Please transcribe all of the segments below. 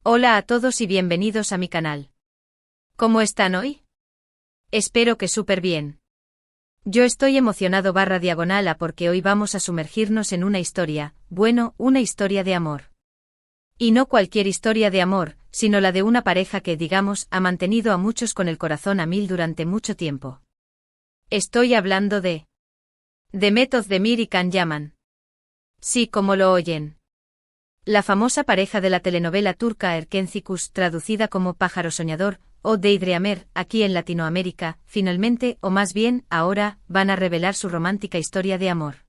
Hola a todos y bienvenidos a mi canal. ¿Cómo están hoy? Espero que súper bien. Yo estoy emocionado /diagonal porque hoy vamos a sumergirnos en una historia, una historia de amor. Y no cualquier historia de amor, sino la de una pareja que, digamos, ha mantenido a muchos con el corazón a mil durante mucho tiempo. Estoy hablando de Demet Özdemir y Can Yaman. Sí, como lo oyen. La famosa pareja de la telenovela turca Erkencikus, traducida como Pájaro Soñador, o Daydreamer, aquí en Latinoamérica, finalmente, o más bien, ahora, van a revelar su romántica historia de amor.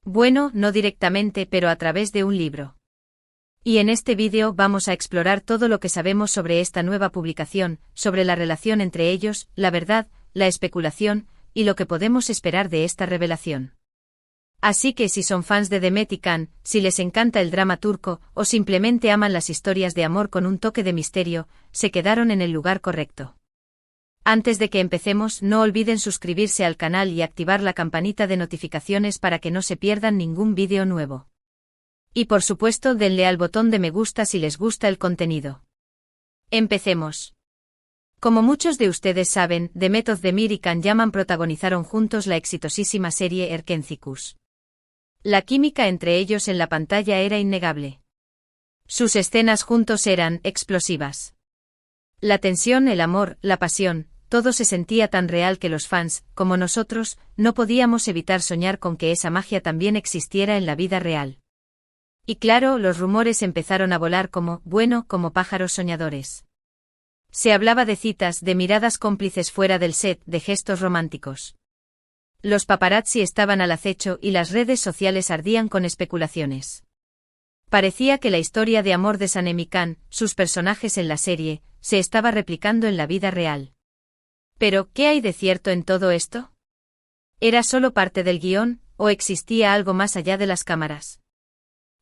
Bueno, no directamente, pero a través de un libro. Y en este vídeo vamos a explorar todo lo que sabemos sobre esta nueva publicación, sobre la relación entre ellos, la verdad, la especulación, y lo que podemos esperar de esta revelación. Así que si son fans de Demet y Can, si les encanta el drama turco, o simplemente aman las historias de amor con un toque de misterio, se quedaron en el lugar correcto. Antes de que empecemos, no olviden suscribirse al canal y activar la campanita de notificaciones para que no se pierdan ningún vídeo nuevo. Y por supuesto denle al botón de me gusta si les gusta el contenido. Empecemos. Como muchos de ustedes saben, Demet Özdemir y Can Yaman protagonizaron juntos la exitosísima serie Erkencikus. La química entre ellos en la pantalla era innegable. Sus escenas juntos eran explosivas. La tensión, el amor, la pasión, todo se sentía tan real que los fans, como nosotros, no podíamos evitar soñar con que esa magia también existiera en la vida real. Y claro, los rumores empezaron a volar como pájaros soñadores. Se hablaba de citas, de miradas cómplices fuera del set, de gestos románticos. Los paparazzi estaban al acecho y las redes sociales ardían con especulaciones. Parecía que la historia de amor de Sanem y Can, sus personajes en la serie, se estaba replicando en la vida real. Pero, ¿qué hay de cierto en todo esto? ¿Era solo parte del guión, o existía algo más allá de las cámaras?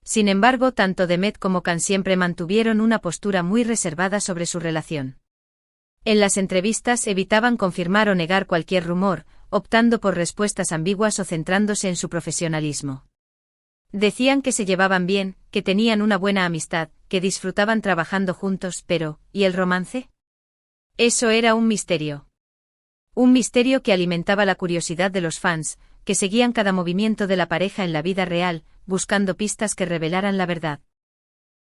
Sin embargo, tanto Demet como Can siempre mantuvieron una postura muy reservada sobre su relación. En las entrevistas evitaban confirmar o negar cualquier rumor, optando por respuestas ambiguas o centrándose en su profesionalismo. Decían que se llevaban bien, que tenían una buena amistad, que disfrutaban trabajando juntos, pero, ¿y el romance? Eso era un misterio. Un misterio que alimentaba la curiosidad de los fans, que seguían cada movimiento de la pareja en la vida real, buscando pistas que revelaran la verdad.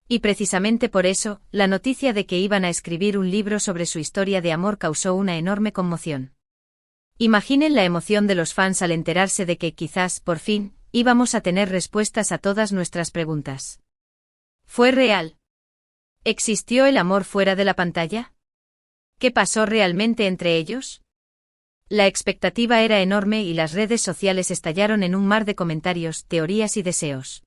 Y precisamente por eso, la noticia de que iban a escribir un libro sobre su historia de amor causó una enorme conmoción. Imaginen la emoción de los fans al enterarse de que quizás, por fin, íbamos a tener respuestas a todas nuestras preguntas. ¿Fue real? ¿Existió el amor fuera de la pantalla? ¿Qué pasó realmente entre ellos? La expectativa era enorme y las redes sociales estallaron en un mar de comentarios, teorías y deseos.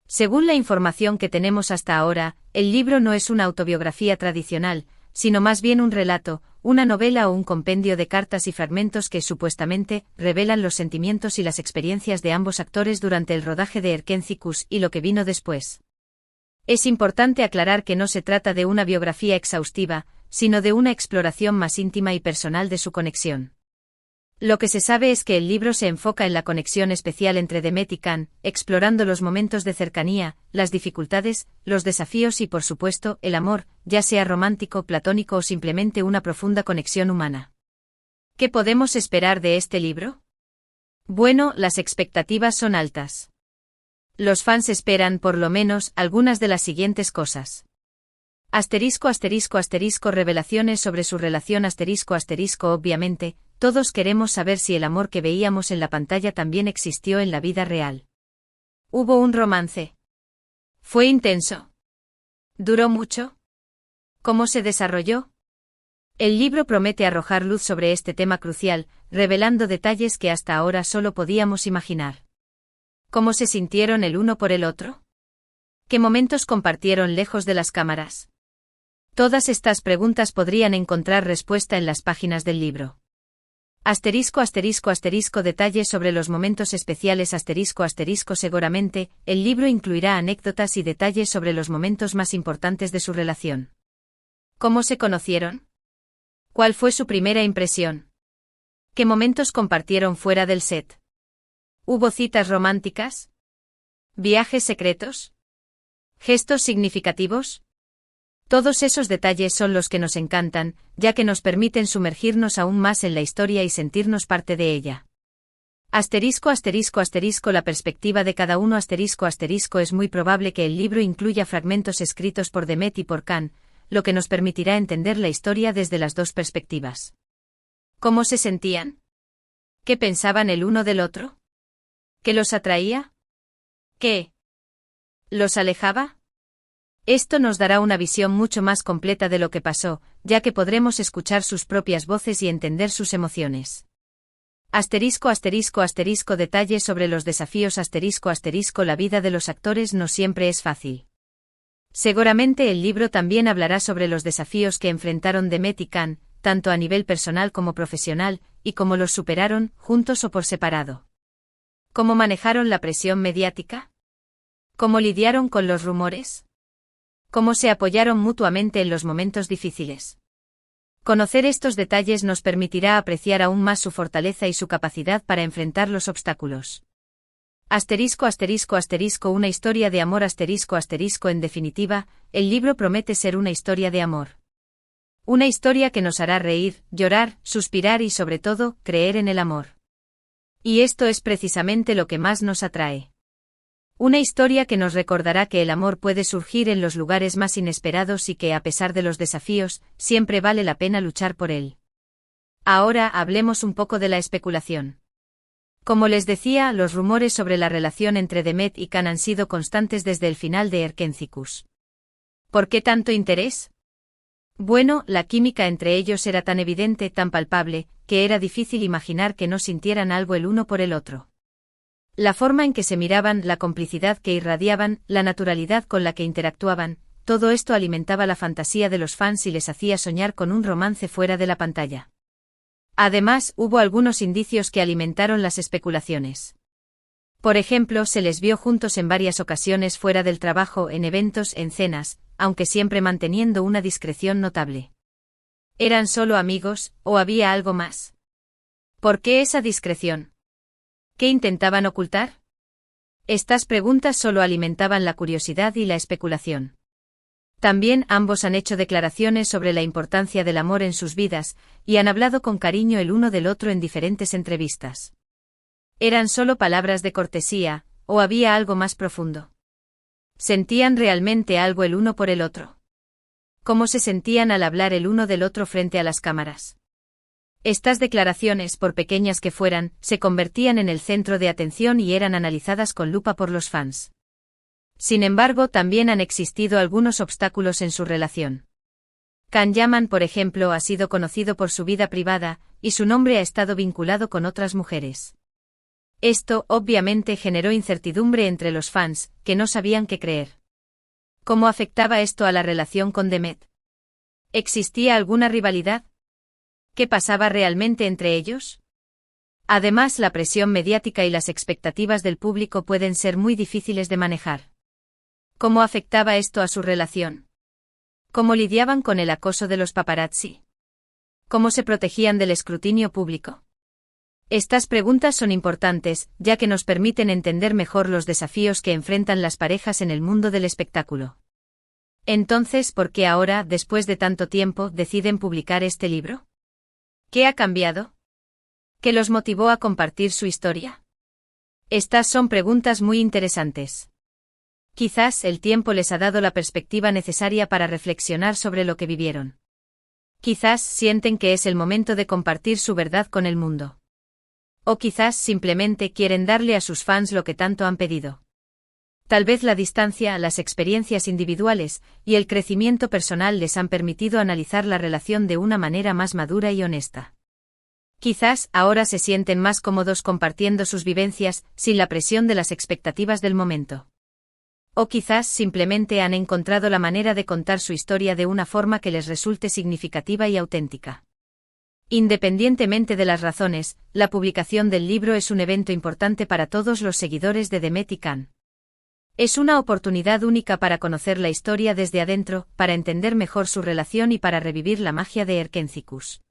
Según la información que tenemos hasta ahora, el libro no es una autobiografía tradicional, sino más bien un relato, una novela o un compendio de cartas y fragmentos que supuestamente revelan los sentimientos y las experiencias de ambos actores durante el rodaje de Erkencikus y lo que vino después. Es importante aclarar que no se trata de una biografía exhaustiva, sino de una exploración más íntima y personal de su conexión. Lo que se sabe es que el libro se enfoca en la conexión especial entre Demet y Can, explorando los momentos de cercanía, las dificultades, los desafíos y por supuesto, el amor, ya sea romántico, platónico o simplemente una profunda conexión humana. ¿Qué podemos esperar de este libro? Bueno, las expectativas son altas. Los fans esperan por lo menos algunas de las siguientes cosas. *****, revelaciones sobre su relación ****, obviamente, todos queremos saber si el amor que veíamos en la pantalla también existió en la vida real. ¿Hubo un romance? ¿Fue intenso? ¿Duró mucho? ¿Cómo se desarrolló? El libro promete arrojar luz sobre este tema crucial, revelando detalles que hasta ahora solo podíamos imaginar. ¿Cómo se sintieron el uno por el otro? ¿Qué momentos compartieron lejos de las cámaras? Todas estas preguntas podrían encontrar respuesta en las páginas del libro. Detalles sobre los momentos especiales seguramente, el libro incluirá anécdotas y detalles sobre los momentos más importantes de su relación. ¿Cómo se conocieron? ¿Cuál fue su primera impresión? ¿Qué momentos compartieron fuera del set? ¿Hubo citas románticas? ¿Viajes secretos? ¿Gestos significativos? Todos esos detalles son los que nos encantan, ya que nos permiten sumergirnos aún más en la historia y sentirnos parte de ella. Asterisco asterisco asterisco la perspectiva de cada uno asterisco asterisco es muy probable que el libro incluya fragmentos escritos por Demet y por Can, lo que nos permitirá entender la historia desde las dos perspectivas. ¿Cómo se sentían? ¿Qué pensaban el uno del otro? ¿Qué los atraía? ¿Qué los alejaba? Esto nos dará una visión mucho más completa de lo que pasó, ya que podremos escuchar sus propias voces y entender sus emociones. Asterisco asterisco asterisco detalles sobre los desafíos asterisco asterisco la vida de los actores no siempre es fácil. Seguramente el libro también hablará sobre los desafíos que enfrentaron Demet y Can, tanto a nivel personal como profesional, y cómo los superaron, juntos o por separado. ¿Cómo manejaron la presión mediática? ¿Cómo lidiaron con los rumores? ¿Cómo se apoyaron mutuamente en los momentos difíciles? Conocer estos detalles nos permitirá apreciar aún más su fortaleza y su capacidad para enfrentar los obstáculos. Asterisco asterisco asterisco una historia de amor asterisco asterisco en definitiva, el libro promete ser una historia de amor. Una historia que nos hará reír, llorar, suspirar y sobre todo, creer en el amor. Y esto es precisamente lo que más nos atrae. Una historia que nos recordará que el amor puede surgir en los lugares más inesperados y que, a pesar de los desafíos, siempre vale la pena luchar por él. Ahora hablemos un poco de la especulación. Como les decía, los rumores sobre la relación entre Demet y Can han sido constantes desde el final de Erkencicus. ¿Por qué tanto interés? Bueno, la química entre ellos era tan evidente, tan palpable, que era difícil imaginar que no sintieran algo el uno por el otro. La forma en que se miraban, la complicidad que irradiaban, la naturalidad con la que interactuaban, todo esto alimentaba la fantasía de los fans y les hacía soñar con un romance fuera de la pantalla. Además, hubo algunos indicios que alimentaron las especulaciones. Por ejemplo, se les vio juntos en varias ocasiones fuera del trabajo, en eventos, en cenas, aunque siempre manteniendo una discreción notable. ¿Eran solo amigos, o había algo más? ¿Por qué esa discreción? ¿Qué intentaban ocultar? Estas preguntas solo alimentaban la curiosidad y la especulación. También ambos han hecho declaraciones sobre la importancia del amor en sus vidas, y han hablado con cariño el uno del otro en diferentes entrevistas. ¿Eran solo palabras de cortesía, o había algo más profundo? ¿Sentían realmente algo el uno por el otro? ¿Cómo se sentían al hablar el uno del otro frente a las cámaras? Estas declaraciones, por pequeñas que fueran, se convertían en el centro de atención y eran analizadas con lupa por los fans. Sin embargo, también han existido algunos obstáculos en su relación. Can Yaman, por ejemplo, ha sido conocido por su vida privada, y su nombre ha estado vinculado con otras mujeres. Esto, obviamente, generó incertidumbre entre los fans, que no sabían qué creer. ¿Cómo afectaba esto a la relación con Demet? ¿Existía alguna rivalidad? ¿Qué pasaba realmente entre ellos? Además, la presión mediática y las expectativas del público pueden ser muy difíciles de manejar. ¿Cómo afectaba esto a su relación? ¿Cómo lidiaban con el acoso de los paparazzi? ¿Cómo se protegían del escrutinio público? Estas preguntas son importantes, ya que nos permiten entender mejor los desafíos que enfrentan las parejas en el mundo del espectáculo. Entonces, ¿por qué ahora, después de tanto tiempo, deciden publicar este libro? ¿Qué ha cambiado? ¿Qué los motivó a compartir su historia? Estas son preguntas muy interesantes. Quizás el tiempo les ha dado la perspectiva necesaria para reflexionar sobre lo que vivieron. Quizás sienten que es el momento de compartir su verdad con el mundo. O quizás simplemente quieren darle a sus fans lo que tanto han pedido. Tal vez la distancia, las experiencias individuales y el crecimiento personal les han permitido analizar la relación de una manera más madura y honesta. Quizás ahora se sienten más cómodos compartiendo sus vivencias, sin la presión de las expectativas del momento. O quizás simplemente han encontrado la manera de contar su historia de una forma que les resulte significativa y auténtica. Independientemente de las razones, la publicación del libro es un evento importante para todos los seguidores de Demet y Can. Es una oportunidad única para conocer la historia desde adentro, para entender mejor su relación y para revivir la magia de Erkencicus.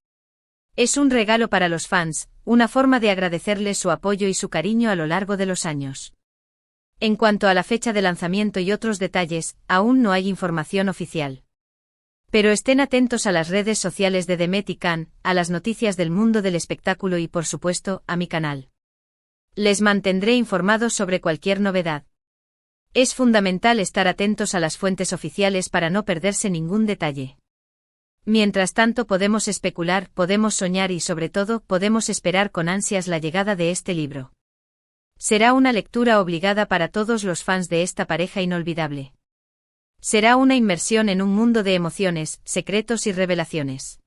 Es un regalo para los fans, una forma de agradecerles su apoyo y su cariño a lo largo de los años. En cuanto a la fecha de lanzamiento y otros detalles, aún no hay información oficial. Pero estén atentos a las redes sociales de Demet y Can, a las noticias del mundo del espectáculo y por supuesto, a mi canal. Les mantendré informados sobre cualquier novedad. Es fundamental estar atentos a las fuentes oficiales para no perderse ningún detalle. Mientras tanto podemos especular, podemos soñar y sobre todo podemos esperar con ansias la llegada de este libro. Será una lectura obligada para todos los fans de esta pareja inolvidable. Será una inmersión en un mundo de emociones, secretos y revelaciones.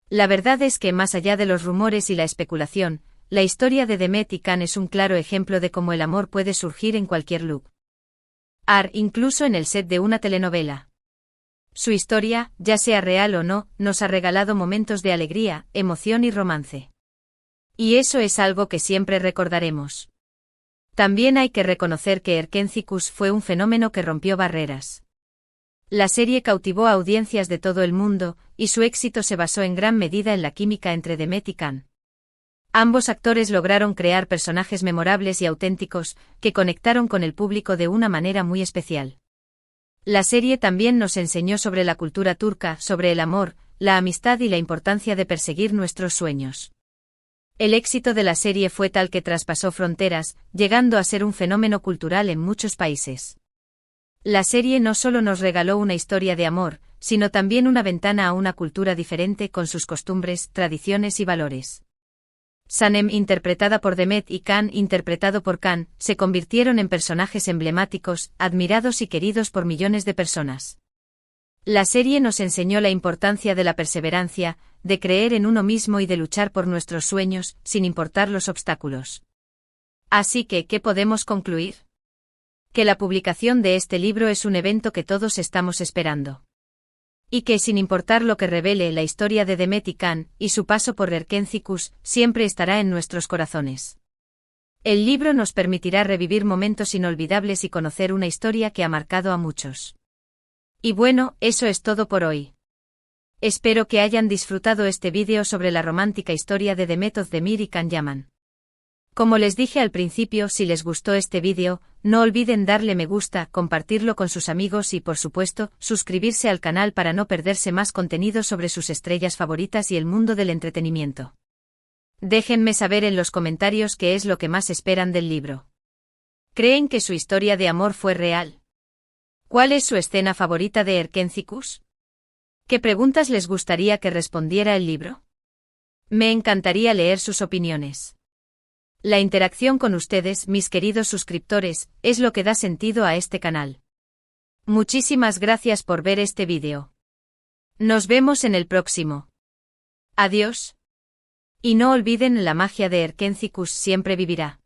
La verdad es que más allá de los rumores y la especulación, la historia de Demet y Can es un claro ejemplo de cómo el amor puede surgir en cualquier lugar, incluso en el set de una telenovela. Su historia, ya sea real o no, nos ha regalado momentos de alegría, emoción y romance. Y eso es algo que siempre recordaremos. También hay que reconocer que Erkenci-Kuş fue un fenómeno que rompió barreras. La serie cautivó a audiencias de todo el mundo, y su éxito se basó en gran medida en la química entre Demet y Can. Ambos actores lograron crear personajes memorables y auténticos, que conectaron con el público de una manera muy especial. La serie también nos enseñó sobre la cultura turca, sobre el amor, la amistad y la importancia de perseguir nuestros sueños. El éxito de la serie fue tal que traspasó fronteras, llegando a ser un fenómeno cultural en muchos países. La serie no solo nos regaló una historia de amor, sino también una ventana a una cultura diferente con sus costumbres, tradiciones y valores. Sanem, interpretada por Demet, y Can, interpretado por Can, se convirtieron en personajes emblemáticos, admirados y queridos por millones de personas. La serie nos enseñó la importancia de la perseverancia, de creer en uno mismo y de luchar por nuestros sueños, sin importar los obstáculos. Así que, ¿qué podemos concluir? Que la publicación de este libro es un evento que todos estamos esperando. Y que, sin importar lo que revele la historia de Demet y Can, y su paso por Erkenci-Kuş, siempre estará en nuestros corazones. El libro nos permitirá revivir momentos inolvidables y conocer una historia que ha marcado a muchos. Y bueno, eso es todo por hoy. Espero que hayan disfrutado este vídeo sobre la romántica historia de Demet Özdemir y Can Yaman. Como les dije al principio, si les gustó este vídeo, no olviden darle me gusta, compartirlo con sus amigos y por supuesto, suscribirse al canal para no perderse más contenido sobre sus estrellas favoritas y el mundo del entretenimiento. Déjenme saber en los comentarios qué es lo que más esperan del libro. ¿Creen que su historia de amor fue real? ¿Cuál es su escena favorita de Erkenci-Kuş? ¿Qué preguntas les gustaría que respondiera el libro? Me encantaría leer sus opiniones. La interacción con ustedes, mis queridos suscriptores, es lo que da sentido a este canal. Muchísimas gracias por ver este vídeo. Nos vemos en el próximo. Adiós. Y no olviden, la magia de Erkenci-Kuş siempre vivirá.